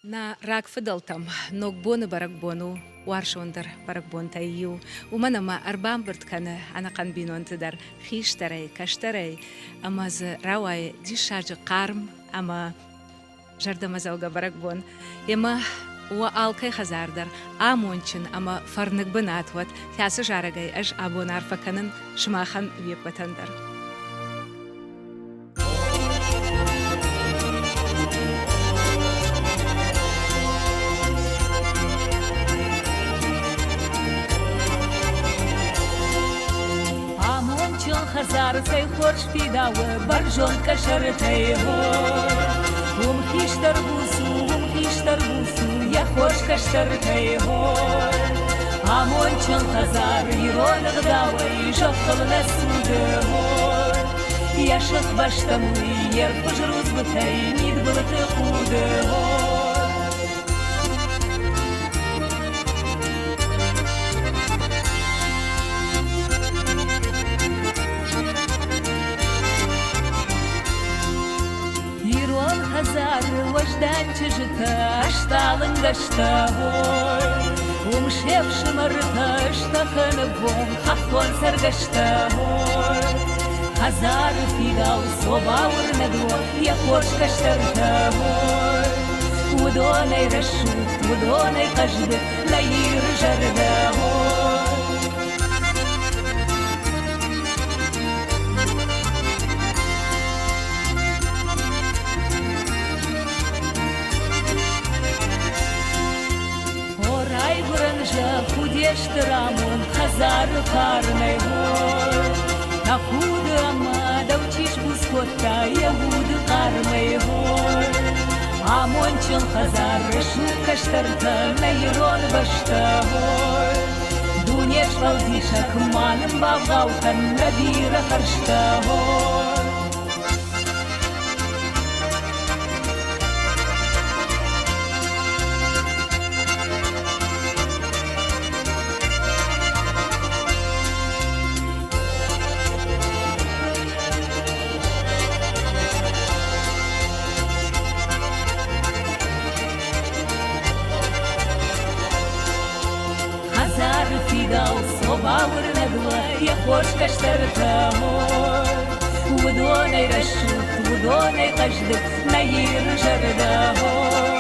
Na rak fidaltam, nog bonu barak bonu, warshonder barak bontayu, umanama arbam bertkane anakan binonte khishtarei, kashtarei, amaz rawai dishaj qarm, ama jardamazauga barak bon, yema wa alkay khazardar, amonchin ama farnig banatwat, thiasa jaragay aj abonar fakanan shmachan viepatandar. خزار سي خورش في داوة برجون كشرتي هور ومخيش تربوسو يا خورش كشترتي هور عمون چن خزار يرون غداوة يجفل لسود هور يا شخ باشتموي يرفج روز بتاي ميد بلت قود هور هزار وجدان تجتا اشتالن قشتا هوي ومشيف شمرتا اشتخن بهم خطوان سرقشتا هوي هزار في داو صوباور ندوة يخوش كشترتا هوي ودوني رشوت ودوني قجد لير جردا هوي خوديشترامون خزار كارني هور نخود أما دوتيش بسكوتا يهود قارمي هور عمون چن خزار رشو كشترتا نيرون بشتا هور دونيش فوزيشك مانم بابغاوتا ندير خرشتا هور صباور ندوة يا خوش كشترتا هور ودوني رشوت ودوني قجدك نير جردا هور